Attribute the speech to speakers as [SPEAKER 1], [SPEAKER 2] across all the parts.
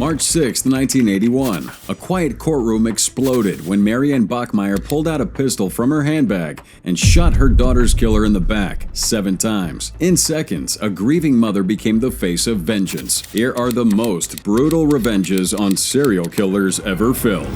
[SPEAKER 1] March 6, 1981. A quiet courtroom exploded when Maryanne Bachmier pulled out a pistol from her handbag and shot her daughter's killer in the back 7 times. In seconds, a grieving mother became the face of vengeance. Here are the most brutal revenges on serial killers ever filmed.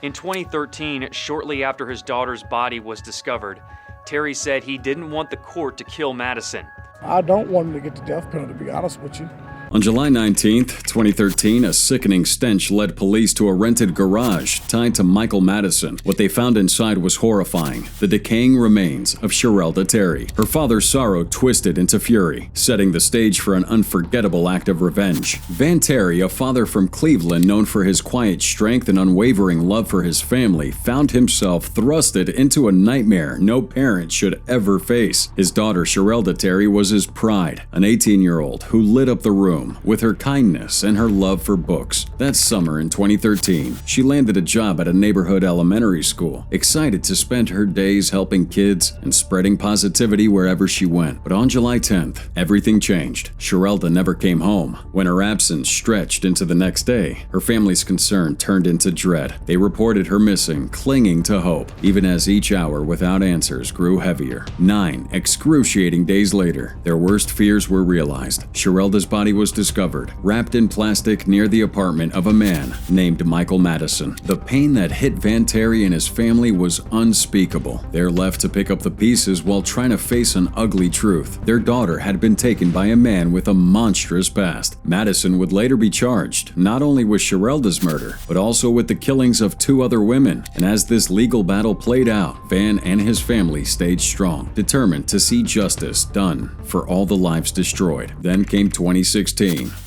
[SPEAKER 2] In 2013, shortly after his daughter's body was discovered, Terry said he didn't want the court to kill Madison.
[SPEAKER 3] I don't want him to get the death penalty, to be honest with you.
[SPEAKER 1] On July 19, 2013, a sickening stench led police to a rented garage tied to Michael Madison. What they found inside was horrifying: the decaying remains of Sherelda Terry. Her father's sorrow twisted into fury, setting the stage for an unforgettable act of revenge. Van Terry, a father from Cleveland known for his quiet strength and unwavering love for his family, found himself thrusted into a nightmare no parent should ever face. His daughter Sherelda Terry was his pride, an 18-year-old who lit up the room with her kindness and her love for books. That summer in 2013, she landed a job at a neighborhood elementary school, excited to spend her days helping kids and spreading positivity wherever she went. But on July 10th, everything changed. Sherelda never came home. When her absence stretched into the next day, her family's concern turned into dread. They reported her missing, clinging to hope, even as each hour without answers grew heavier. 9 excruciating days later, their worst fears were realized. Sherelda's body was discovered, wrapped in plastic near the apartment of a man named Michael Madison. The pain that hit Van Terry and his family was unspeakable. They're left to pick up the pieces while trying to face an ugly truth. Their daughter had been taken by a man with a monstrous past. Madison would later be charged, not only with Sherelda's murder, but also with the killings of 2 other women. And as this legal battle played out, Van and his family stayed strong, determined to see justice done for all the lives destroyed. Then came 2016.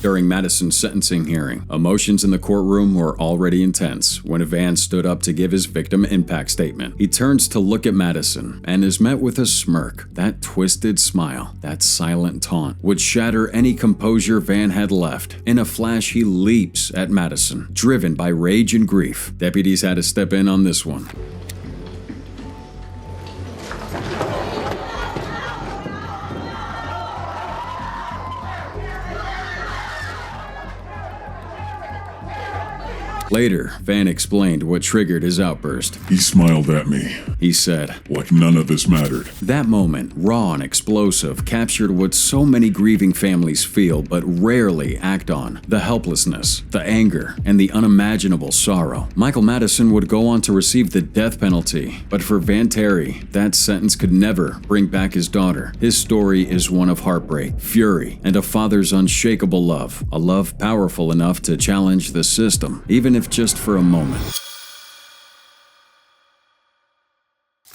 [SPEAKER 1] During Madison's sentencing hearing, emotions in the courtroom were already intense when Van stood up to give his victim impact statement. He turns to look at Madison and is met with a smirk. That twisted smile, that silent taunt, would shatter any composure Van had left. In a flash, he leaps at Madison, driven by rage and grief. Deputies had to step in on this one. Later, Van explained what triggered his outburst.
[SPEAKER 4] He smiled at me,
[SPEAKER 1] he said,
[SPEAKER 4] like none of this mattered.
[SPEAKER 1] That moment, raw and explosive, captured what so many grieving families feel but rarely act on: the helplessness, the anger, and the unimaginable sorrow. Michael Madison would go on to receive the death penalty, but for Van Terry, that sentence could never bring back his daughter. His story is one of heartbreak, fury, and a father's unshakable love, a love powerful enough to challenge the system, even if just for a moment.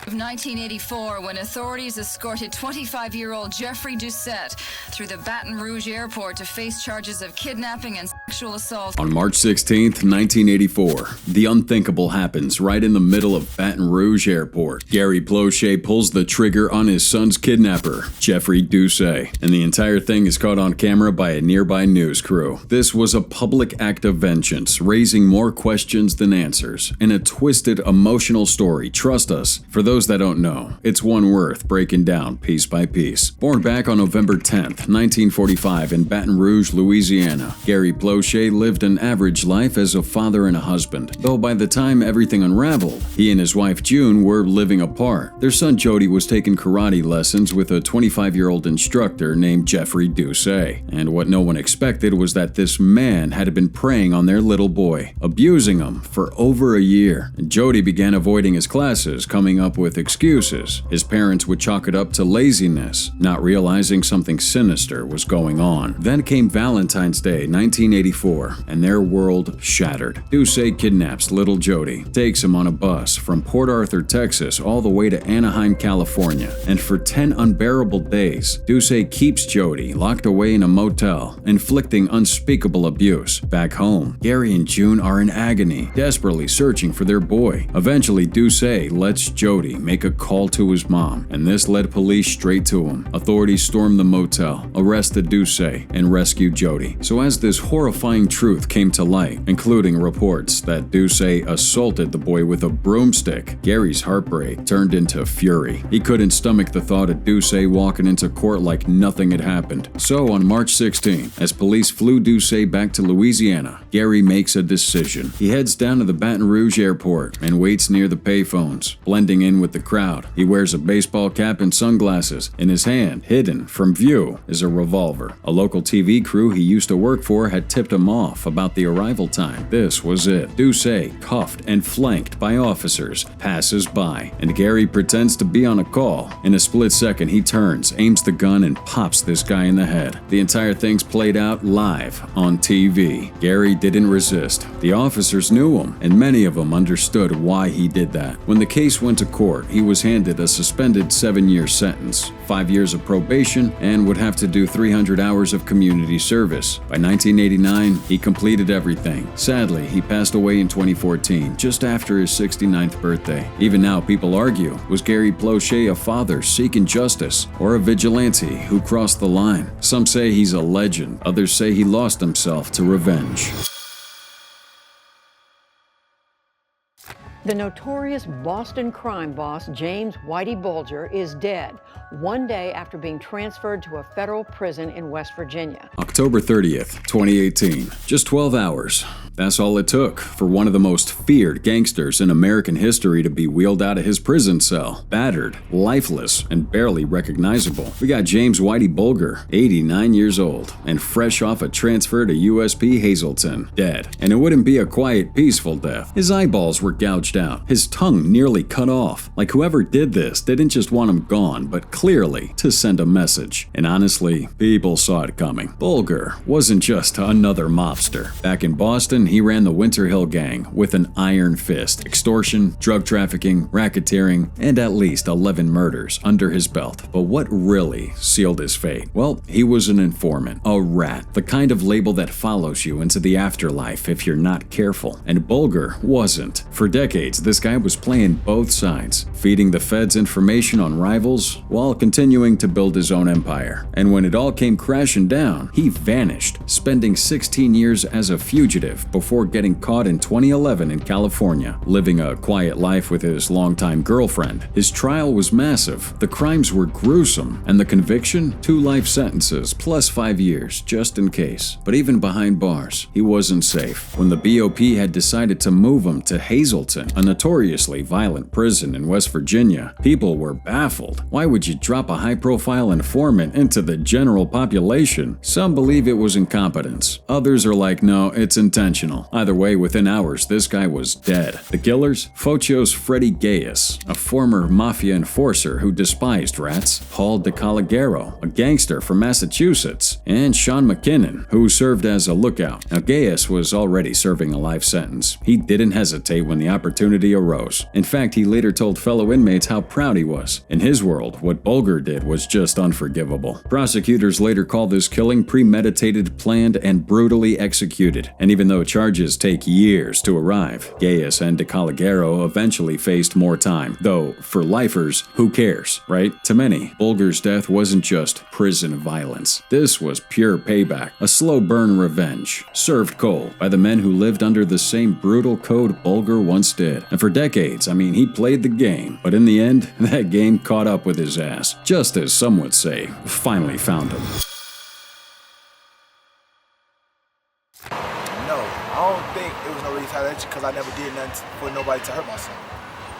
[SPEAKER 5] Of 1984, when authorities escorted 25-year-old Jeffrey Duceay through the Baton Rouge airport to face charges of kidnapping and sexual assault.
[SPEAKER 1] On March 16, 1984, the unthinkable happens right in the middle of Baton Rouge airport. Gary Poche pulls the trigger on his son's kidnapper, Jeffrey Duceay, and the entire thing is caught on camera by a nearby news crew. This was a public act of vengeance, raising more questions than answers. In a twisted, emotional story, trust us, for those that don't know, it's one worth breaking down piece by piece. Born back on November 10th, 1945 in Baton Rouge, Louisiana, Gary Poche lived an average life as a father and a husband. Though by the time everything unraveled, he and his wife June were living apart. Their son Jody was taking karate lessons with a 25-year-old instructor named Jeffrey Duceay. And what no one expected was that this man had been preying on their little boy, abusing him for over a year. Jody began avoiding his classes, coming up with excuses. His parents would chalk it up to laziness, not realizing something sinister was going on. Then came Valentine's Day, 1984, and their world shattered. Duceay kidnaps little Jody, takes him on a bus from Port Arthur, Texas, all the way to Anaheim, California, and for 10 unbearable days, Duceay keeps Jody locked away in a motel, inflicting unspeakable abuse. Back home, Gary and June are in agony, desperately searching for their boy. Eventually, Duceay lets Jody make a call to his mom, and this led police straight to him. Authorities stormed the motel, arrested Duceay, and rescued Jody. So as this horrifying horrifying truth came to light, including reports that Duceay assaulted the boy with a broomstick. Gary's heartbreak turned into fury. He couldn't stomach the thought of Duceay walking into court like nothing had happened. So on March 16, as police flew Duceay back to Louisiana, Gary makes a decision. He heads down to the Baton Rouge airport and waits near the payphones, blending in with the crowd. He wears a baseball cap and sunglasses. In his hand, hidden from view, is a revolver. A local TV crew he used to work for had tipped him off about the arrival time. This was it. Duceay, cuffed and flanked by officers, passes by, and Gary pretends to be on a call. In a split second, he turns, aims the gun, and pops this guy in the head. The entire thing's played out live on TV. Gary didn't resist. The officers knew him, and many of them understood why he did that. When the case went to court, he was handed a suspended 7-year sentence, 5 years of probation, and would have to do 300 hours of community service. By 1989, he completed everything. Sadly, he passed away in 2014, just after his 69th birthday. Even now, people argue, was Gary Poche a father seeking justice, or a vigilante who crossed the line? Some say he's a legend, others say he lost himself to revenge.
[SPEAKER 6] The notorious Boston crime boss James Whitey Bulgar is dead, one day after being transferred to a federal prison in West Virginia.
[SPEAKER 1] October 30th, 2018. Just 12 hours. That's all it took for one of the most feared gangsters in American history to be wheeled out of his prison cell, battered, lifeless, and barely recognizable. We got James Whitey Bulgar, 89 years old, and fresh off a transfer to USP Hazleton, dead. And it wouldn't be a quiet, peaceful death. His eyeballs were gouged out, his tongue nearly cut off. Like whoever did this didn't just want him gone, but clearly to send a message. And honestly, people saw it coming. Bulgar wasn't just another mobster. Back in Boston, he ran the Winter Hill Gang with an iron fist, extortion, drug trafficking, racketeering, and at least 11 murders under his belt. But what really sealed his fate? Well, he was an informant, a rat, the kind of label that follows you into the afterlife if you're not careful. And Bulgar wasn't. For decades, this guy was playing both sides, feeding the feds information on rivals while continuing to build his own empire. And when it all came crashing down, he vanished, spending 16 years as a fugitive before getting caught in 2011 in California, living a quiet life with his longtime girlfriend. His trial was massive, the crimes were gruesome, and the conviction? 2 life sentences plus 5 years, just in case. But even behind bars, he wasn't safe. When the BOP had decided to move him to Hazleton, a notoriously violent prison in West Virginia, people were baffled. Why would you drop a high-profile informant into the general population? Some believe it was incompetence. Others are like, no, it's intentional. Either way, within hours, this guy was dead. The killers? Focho's Freddie Gaius, a former mafia enforcer who despised rats, Paul DeCalagero, a gangster from Massachusetts, and Sean McKinnon, who served as a lookout. Now, Gaius was already serving a life sentence. He didn't hesitate when the opportunity arose. In fact, he later told fellow inmates how proud he was. In his world, what Bulgar did was just unforgivable. Prosecutors later called this killing premeditated, planned, and brutally executed. And even though charges take years to arrive, Gaius and DeCalagero eventually faced more time. Though, for lifers, who cares, right? To many, Bulgar's death wasn't just prison violence. This was pure payback, a slow burn revenge, served cold by the men who lived under the same brutal code Bulgar once did. And for decades, he played the game, but in the end, that game caught up with his ass. Just as some would say, finally found him.
[SPEAKER 7] I don't think it was no retaliation because I never did nothing for nobody to hurt myself.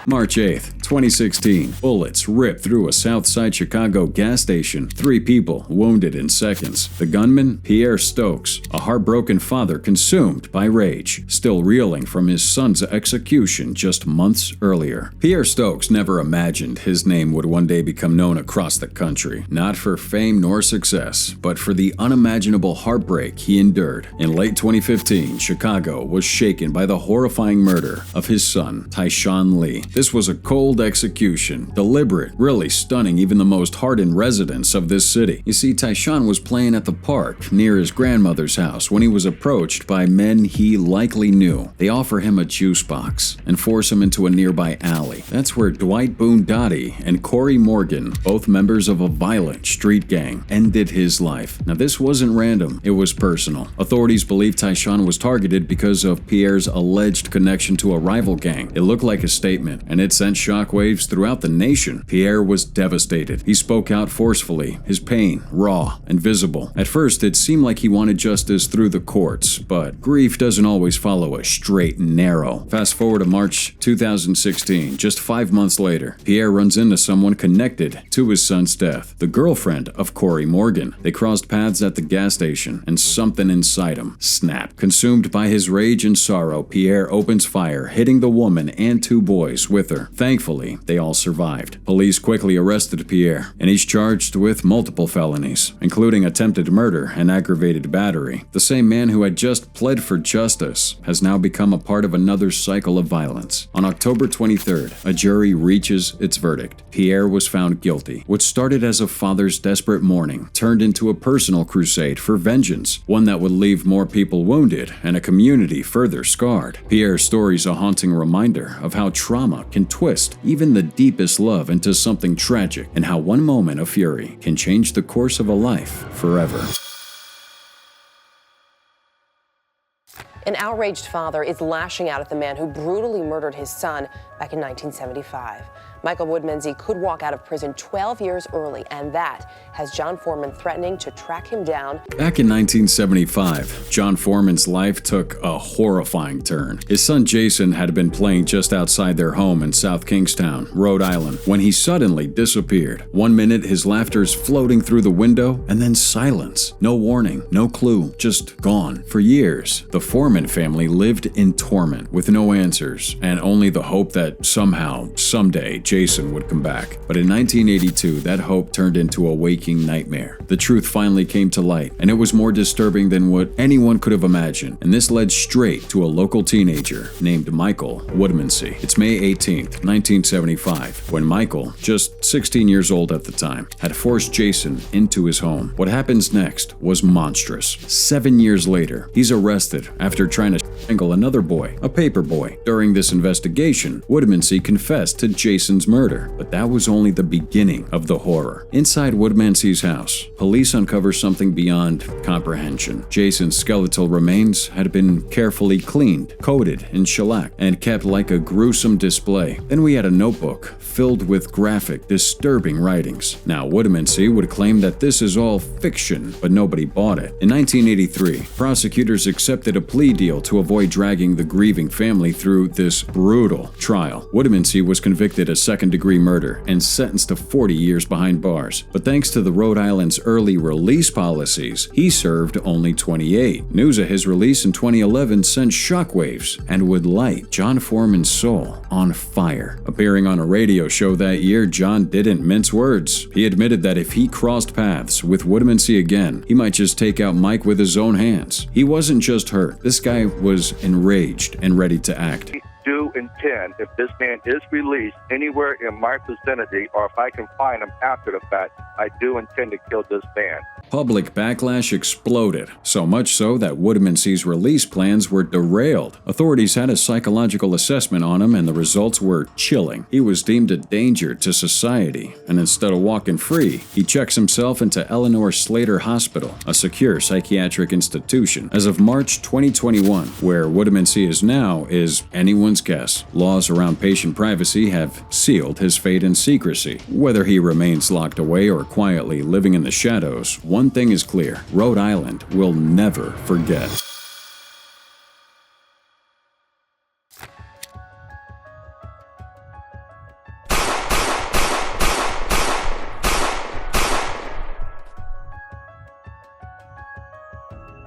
[SPEAKER 1] March 8th, 2016. Bullets ripped through a Southside Chicago gas station. 3 people wounded in seconds. The gunman, Pierre Stokes, a heartbroken father consumed by rage, still reeling from his son's execution just months earlier. Pierre Stokes never imagined his name would one day become known across the country, not for fame nor success, but for the unimaginable heartbreak he endured. In late 2015, Chicago was shaken by the horrifying murder of his son, Tyshawn Lee. This was a cold execution, deliberate, really stunning even the most hardened residents of this city. You see, Tyshawn was playing at the park near his grandmother's house when he was approached by men he likely knew. They offer him a juice box and force him into a nearby alley. That's where Dwight Boone Dottie and Corey Morgan, both members of a violent street gang, ended his life. Now, this wasn't random, it was personal. Authorities believe Tyshawn was targeted because of Pierre's alleged connection to a rival gang. It looked like a statement, and it sent shockwaves throughout the nation. Pierre was devastated. He spoke out forcefully, his pain raw and visible. At first, it seemed like he wanted justice through the courts, but grief doesn't always follow a straight and narrow. Fast forward to March 2016, just 5 months later, Pierre runs into someone connected to his son's death, the girlfriend of Corey Morgan. They crossed paths at the gas station, and something inside him snapped. Consumed by his rage and sorrow, Pierre opens fire, hitting the woman and 2 boys with her. Thankfully, they all survived. Police quickly arrested Pierre, and he's charged with multiple felonies, including attempted murder and aggravated battery. The same man who had just pled for justice has now become a part of another cycle of violence. On October 23rd, a jury reaches its verdict. Pierre was found guilty. What started as a father's desperate mourning turned into a personal crusade for vengeance, one that would leave more people wounded and a community further scarred. Pierre's story is a haunting reminder of how trauma can twist even the deepest love into something tragic, and how one moment of fury can change the course of a life forever.
[SPEAKER 8] An outraged father is lashing out at the man who brutally murdered his son back in 1975. Michael Woodmansey could walk out of prison 12 years early, and that has John Foreman threatening to track him down.
[SPEAKER 1] Back in 1975, John Foreman's life took a horrifying turn. His son Jason had been playing just outside their home in South Kingstown, Rhode Island, when he suddenly disappeared. 1 minute his laughter is floating through the window, and then silence. No warning, no clue, just gone. For years, the Foreman family lived in torment with no answers, and only the hope that somehow, someday, Jason would come back. But in 1982, that hope turned into a waking nightmare. The truth finally came to light, and it was more disturbing than what anyone could have imagined. And this led straight to a local teenager named Michael Woodmansey. It's May 18th, 1975, when Michael, just 16 years old at the time, had forced Jason into his home. What happens next was monstrous. 7 years later, he's arrested after trying to strangle another boy, a paper boy. During this investigation, Woodmansey confessed to Jason's murder, but that was only the beginning of the horror. Inside Woodmansey's house, police uncover something beyond comprehension. Jason's skeletal remains had been carefully cleaned, coated in shellac, and kept like a gruesome display. Then we had a notebook filled with graphic, disturbing writings. Now, Woodmansey would claim that this is all fiction, but nobody bought it. In 1983, prosecutors accepted a plea deal to avoid dragging the grieving family through this brutal trial. Woodmansey was convicted of second-degree murder and sentenced to 40 years behind bars. But thanks to the Rhode Island's early release policies, he served only 28. News of his release in 2011 sent shockwaves and would light John Foreman's soul on fire. Appearing on a radio show that year, John didn't mince words. He admitted that if he crossed paths with Woodmansey again, he might just take out Mike with his own hands. He wasn't just hurt. This guy was enraged and ready to act.
[SPEAKER 9] Do intend, if this man is released anywhere in my vicinity, or if I can find him after the fact, I do intend to kill this man.
[SPEAKER 1] Public backlash exploded, so much so that Woodmansey's release plans were derailed. Authorities had a psychological assessment on him, and the results were chilling. He was deemed a danger to society, and instead of walking free, he checks himself into Eleanor Slater Hospital, a secure psychiatric institution. As of March 2021, where Woodmansey is now is anyone's guess. Laws around patient privacy have sealed his fate in secrecy. Whether he remains locked away or quietly living in the shadows, one thing is clear: Rhode Island will never forget.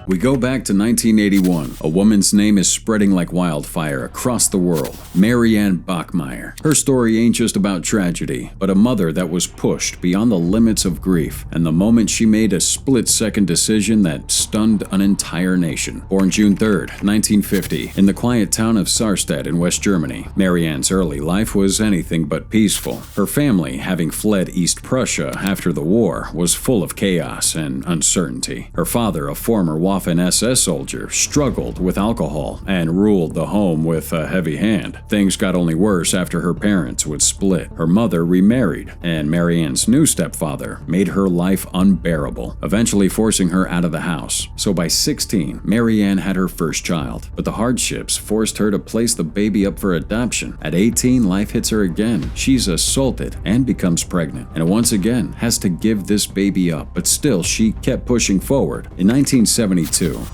[SPEAKER 1] We go back to 1981. A woman's name is spreading like wildfire across the world. Maryanne Bachmier. Her story ain't just about tragedy, but a mother that was pushed beyond the limits of grief, and the moment she made a split-second decision that stunned an entire nation. Born June 3rd, 1950, in the quiet town of Sarstedt in West Germany, Maryanne's early life was anything but peaceful. Her family, having fled East Prussia after the war, was full of chaos and uncertainty. Her father, a former Waffen-SS soldier, struggled with alcohol and ruled the home with a heavy hand. Things got only worse after her parents would split. Her mother remarried, and Maryanne's new stepfather made her life unbearable, eventually forcing her out of the house. So by 16, Maryanne had her first child, but the hardships forced her to place the baby up for adoption. At 18, life hits her again. She's assaulted and becomes pregnant, and once again has to give this baby up, but still she kept pushing forward. In 1972,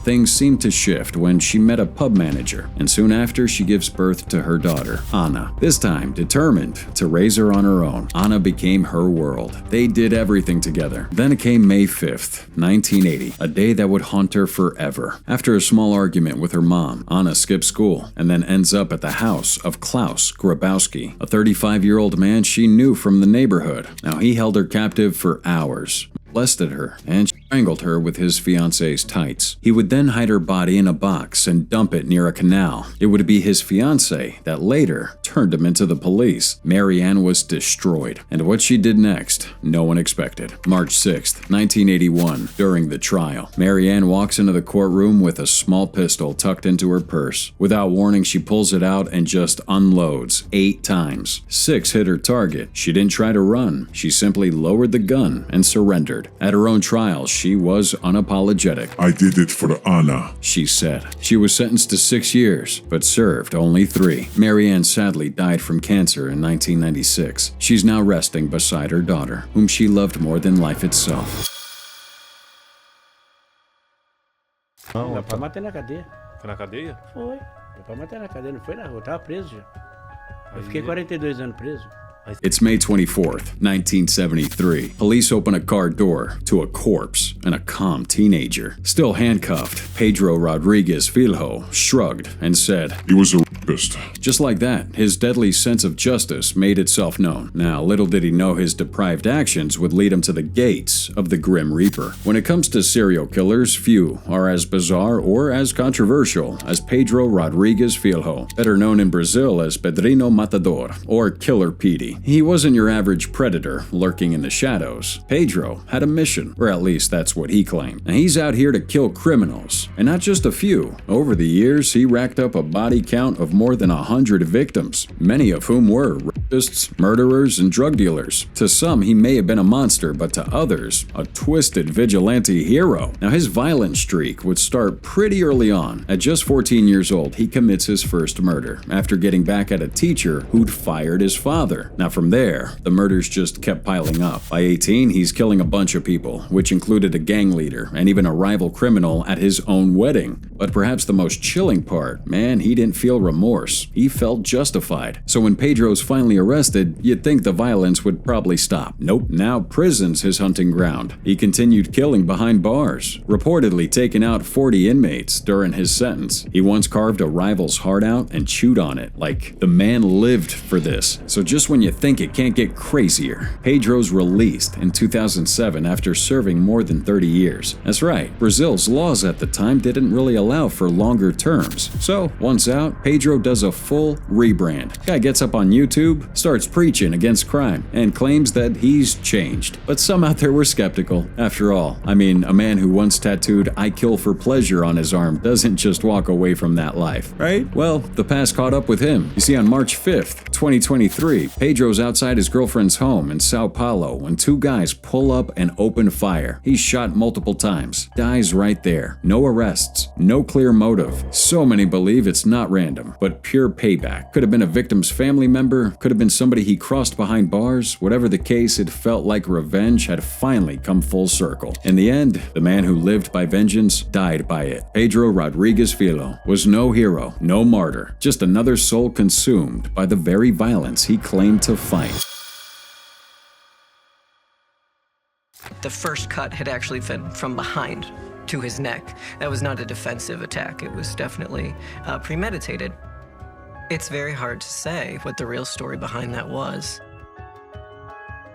[SPEAKER 1] things seemed to shift when she met a pub manager, and soon after she gives birth to her daughter, Anna. This time, determined to raise her on her own, Anna became her world. They did everything together. Then came May 5th, 1980, a day that would haunt her forever. After a small argument with her mom, Anna skips school and then ends up at the house of Klaus Grabowski, a 35-year-old man she knew from the neighborhood. Now, he held her captive for hours, molested her, and strangled her with his fiancée's tights. He would then hide her body in a box and dump it near a canal. It would be his fiancée that later turned him into the police. Maryanne was destroyed, and what she did next, no one expected. March 6th, 1981, during the trial, Maryanne walks into the courtroom with a small pistol tucked into her purse. Without warning, she pulls it out and just unloads 8 times. 6 hit her target. She didn't try to run. She simply lowered the gun and surrendered. At her own trial, she was unapologetic.
[SPEAKER 4] I did it for Anna,
[SPEAKER 1] she said. She was sentenced to 6 years, but served only 3. Maryanne sadly died from cancer in 1996. She's now resting beside her daughter, whom she loved more than life itself.
[SPEAKER 10] Meu pai matei na cadeia.
[SPEAKER 11] Foi na cadeia?
[SPEAKER 10] Foi. Meu pai matei na cadeia, não foi na rua, eu tava preso já. Eu fiquei 42 anos preso.
[SPEAKER 1] It's May 24th, 1973. Police open a car door to a corpse and a calm teenager. Still handcuffed, Pedro Rodriguez Filho shrugged and said,
[SPEAKER 4] "He was a rapist."
[SPEAKER 1] Just like that, his deadly sense of justice made itself known. Now, little did he know his deprived actions would lead him to the gates of the Grim Reaper. When it comes to serial killers, few are as bizarre or as controversial as Pedro Rodriguez Filho, better known in Brazil as Pedrino Matador or Killer Petey. He wasn't your average predator lurking in the shadows. Pedro had a mission, or at least that's what he claimed. Now, he's out here to kill criminals, and not just a few. Over the years, he racked up a body count of more than 100 victims, many of whom were rapists, murderers, and drug dealers. To some, he may have been a monster, but to others, a twisted vigilante hero. Now, his violent streak would start pretty early on. At just 14 years old, he commits his first murder after getting back at a teacher who'd fired his father. Now, from there, the murders just kept piling up. By 18, he's killing a bunch of people, which included a gang leader and even a rival criminal at his own wedding. But perhaps the most chilling part, man, he didn't feel remorse. He felt justified. So when Pedro's finally arrested, you'd think the violence would probably stop. Nope, now prison's his hunting ground. He continued killing behind bars, reportedly taking out 40 inmates during his sentence. He once carved a rival's heart out and chewed on it, like the man lived for this. So just when you think it can't get crazier, Pedro's released in 2007 after serving more than 30 years. That's right, Brazil's laws at the time didn't really allow for longer terms. So, once out, Pedro does a full rebrand. Guy gets up on YouTube, starts preaching against crime, and claims that he's changed. But some out there were skeptical. After all, I mean, a man who once tattooed "I kill for pleasure" on his arm doesn't just walk away from that life, right? Well, the past caught up with him. You see, on March 5th, 2023, Pedro's outside his girlfriend's home in Sao Paulo when 2 guys pull up and open fire. He's shot multiple times, dies right there. No arrests, no clear motive. So many believe it's not random, but pure payback. Could have been a victim's family member, could have been somebody he crossed behind bars. Whatever the case, it felt like revenge had finally come full circle. In the end, the man who lived by vengeance died by it. Pedro Rodriguez Filho was no hero, no martyr, just another soul consumed by the very violence he claimed to fight.
[SPEAKER 12] The first cut had actually been from behind.
[SPEAKER 11] to his neck. That was not a defensive attack. It was definitely premeditated. It's very hard to say what the real story behind that was.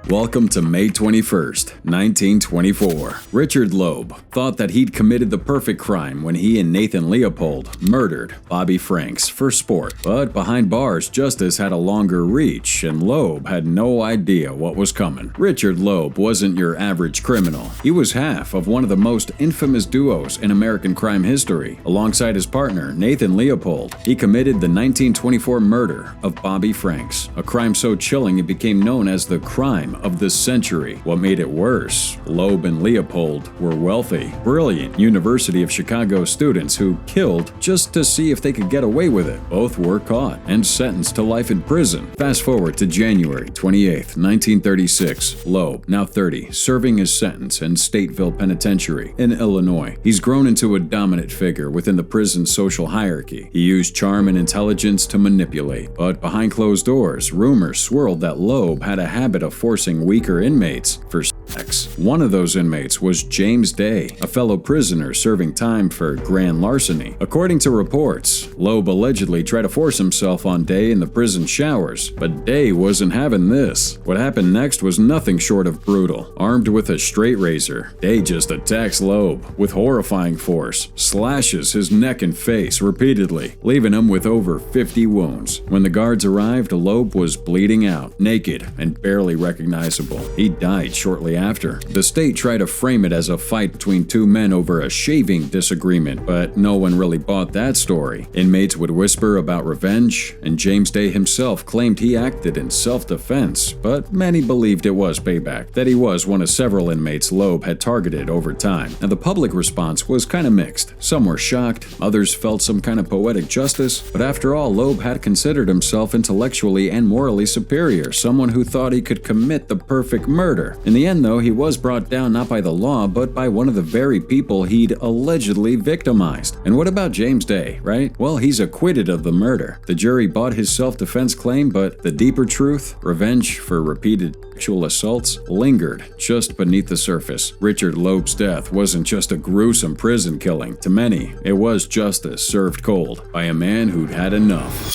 [SPEAKER 1] Welcome to May 21st, 1924. Richard Loeb thought that he'd committed the perfect crime when he and Nathan Leopold murdered Bobby Franks for sport. But behind bars, justice had a longer reach, and Loeb had no idea what was coming. Richard Loeb wasn't your average criminal. He was half of one of the most infamous duos in American crime history. Alongside his partner, Nathan Leopold, he committed the 1924 murder of Bobby Franks, a crime so chilling it became known as the crime of the century. What made it worse? Loeb and Leopold were wealthy, brilliant University of Chicago students who killed just to see if they could get away with it. Both were caught and sentenced to life in prison. Fast forward to January 28, 1936. Loeb, now 30, serving his sentence in Stateville Penitentiary in Illinois. He's grown into a dominant figure within the prison's social hierarchy. He used charm and intelligence to manipulate, but behind closed doors, rumors swirled that Loeb had a habit of forcing weaker inmates for sex. One of those inmates was James Day, a fellow prisoner serving time for grand larceny. According to reports, Loeb allegedly tried to force himself on Day in the prison showers, but Day wasn't having this. What happened next was nothing short of brutal. Armed with a straight razor, Day just attacks Loeb with horrifying force, slashes his neck and face repeatedly, leaving him with over 50 wounds. When the guards arrived, Loeb was bleeding out, naked, and barely recognizable. He died shortly after. The state tried to frame it as a fight between two men over a shaving disagreement, but no one really bought that story. Inmates would whisper about revenge, and James Day himself claimed he acted in self-defense, but many believed it was payback, that he was one of several inmates Loeb had targeted over time. Now, the public response was kind of mixed. Some were shocked, others felt some kind of poetic justice, but after all, Loeb had considered himself intellectually and morally superior, someone who thought he could commit the perfect murder. In the end, though, he was brought down not by the law, but by one of the very people he'd allegedly victimized. And what about James Day, right? Well, he's acquitted of the murder. The jury bought his self-defense claim, but the deeper truth, revenge for repeated sexual assaults, lingered just beneath the surface. Richard Loeb's death wasn't just a gruesome prison killing. To many, it was justice served cold by a man who'd had enough.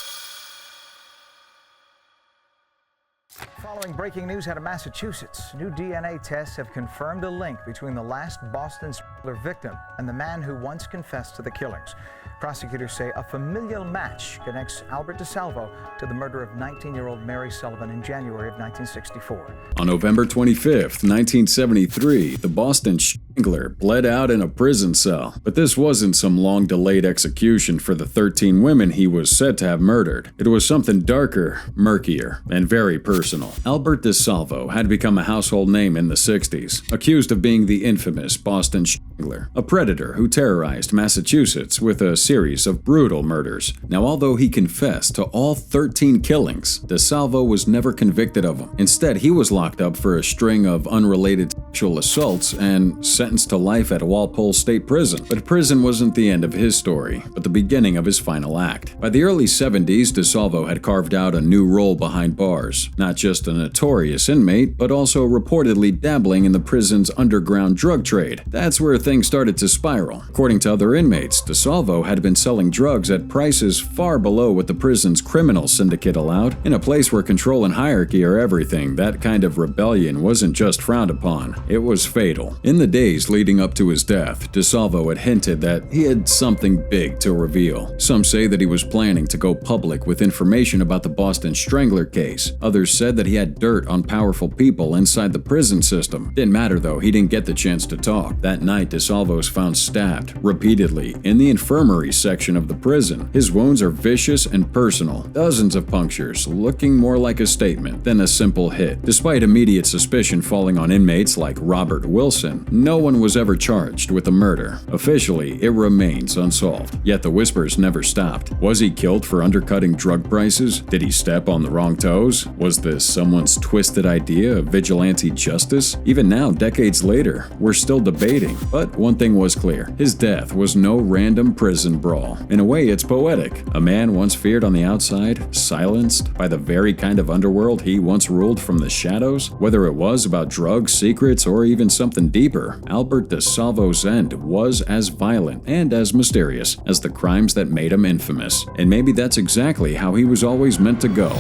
[SPEAKER 12] Following breaking news out of Massachusetts, new DNA tests have confirmed a link between the last Boston Strangler victim and the man who once confessed to the killings. Prosecutors say a familial match connects Albert DeSalvo to the murder of 19-year-old Mary Sullivan in January of 1964.
[SPEAKER 1] On November 25, 1973, the Boston Strangler bled out in a prison cell. But this wasn't some long-delayed execution for the 13 women he was said to have murdered. It was something darker, murkier, and very personal. Albert DeSalvo had become a household name in the 60s, accused of being the infamous Boston Strangler, a predator who terrorized Massachusetts with a series of brutal murders. Now, although he confessed to all 13 killings, DeSalvo was never convicted of them. Instead, he was locked up for a string of unrelated sexual assaults and sentenced to life at Walpole State Prison. But prison wasn't the end of his story, but the beginning of his final act. By the early 70s, DeSalvo had carved out a new role behind bars, not just a notorious inmate, but also reportedly dabbling in the prison's underground drug trade. That's where things started to spiral. According to other inmates, DeSalvo had been selling drugs at prices far below what the prison's criminal syndicate allowed. In a place where control and hierarchy are everything, that kind of rebellion wasn't just frowned upon, it was fatal. In the days leading up to his death, DeSalvo had hinted that he had something big to reveal. Some say that he was planning to go public with information about the Boston Strangler case. Others said that he had dirt on powerful people inside the prison system. Didn't matter though, he didn't get the chance to talk. That night, DeSalvo was found stabbed repeatedly in the infirmary section of the prison. His wounds are vicious and personal, dozens of punctures, looking more like a statement than a simple hit. Despite immediate suspicion falling on inmates like Robert Wilson, no one was ever charged with the murder. Officially, it remains unsolved. Yet the whispers never stopped. Was he killed for undercutting drug prices? Did he step on the wrong toes? Was this someone's twisted idea of vigilante justice? Even now, decades later, we're still debating. But But one thing was clear. His death was no random prison brawl. In a way, it's poetic. A man once feared on the outside, silenced by the very kind of underworld he once ruled from the shadows. Whether it was about drugs, secrets, or even something deeper, Albert de Salvo's end was as violent and as mysterious as the crimes that made him infamous. And maybe that's exactly how he was always meant to go.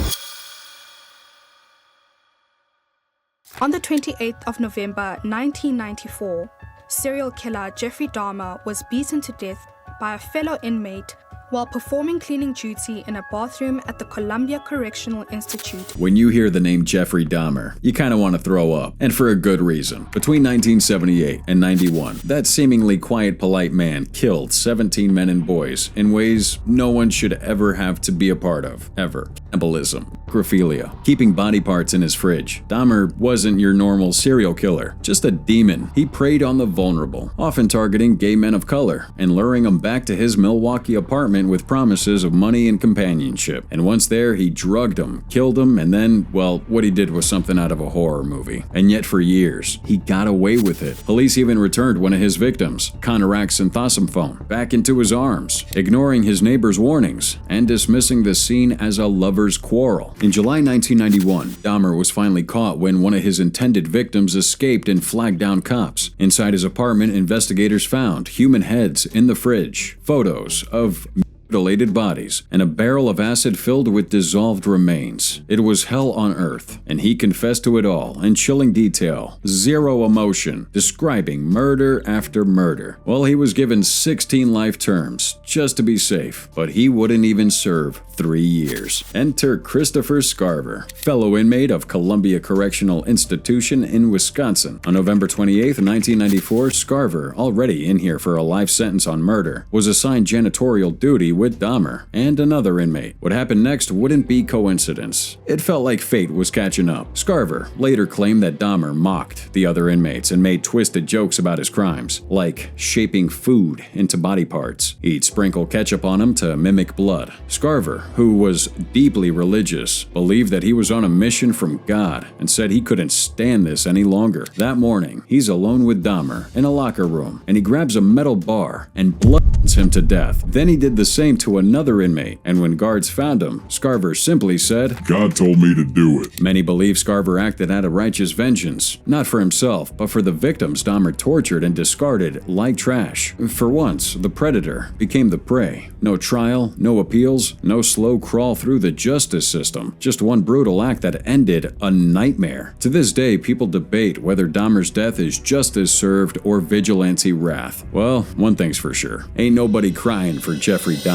[SPEAKER 13] On the 28th of November 1994, serial killer Jeffrey Dahmer was beaten to death by a fellow inmate while performing cleaning duty in a bathroom at the Columbia Correctional Institute.
[SPEAKER 1] When you hear the name Jeffrey Dahmer, you kind of want to throw up, and for a good reason. Between 1978 and 91, that seemingly quiet, polite man killed 17 men and boys in ways no one should ever have to be a part of, ever. Cannibalism, necrophilia, keeping body parts in his fridge. Dahmer wasn't your normal serial killer, just a demon. He preyed on the vulnerable, often targeting gay men of color and luring them back to his Milwaukee apartment with promises of money and companionship. And once there, he drugged them, killed them, and then, well, what he did was something out of a horror movie. And yet for years, he got away with it. Police even returned one of his victims, Conorak Synthosymphone, back into his arms, ignoring his neighbor's warnings and dismissing the scene as a lover's quarrel. In July 1991, Dahmer was finally caught when one of his intended victims escaped and flagged down cops. Inside his apartment, investigators found human heads in the fridge, photos of mutilated bodies, and a barrel of acid filled with dissolved remains. It was hell on earth, and he confessed to it all in chilling detail, zero emotion, describing murder after murder. Well, he was given 16 life terms, just to be safe, but he wouldn't even serve 3 years. Enter Christopher Scarver, fellow inmate of Columbia Correctional Institution in Wisconsin. On November 28, 1994, Scarver, already in here for a life sentence on murder, was assigned janitorial duty with Dahmer and another inmate. What happened next wouldn't be coincidence. It felt like fate was catching up. Scarver later claimed that Dahmer mocked the other inmates and made twisted jokes about his crimes, like shaping food into body parts. He'd sprinkle ketchup on them to mimic blood. Scarver, who was deeply religious, believed that he was on a mission from God and said he couldn't stand this any longer. That morning, he's alone with Dahmer in a locker room, and he grabs a metal bar and bludgeons him to death. Then he did the same to another inmate, and when guards found him, Scarver simply said,
[SPEAKER 4] "God told me to do it."
[SPEAKER 1] Many believe Scarver acted out of righteous vengeance, not for himself, but for the victims Dahmer tortured and discarded like trash. For once, the predator became the prey. No trial, no appeals, no slow crawl through the justice system. Just one brutal act that ended a nightmare. To this day, people debate whether Dahmer's death is justice served or vigilante wrath. Well, one thing's for sure. Ain't nobody crying for Jeffrey Dahmer.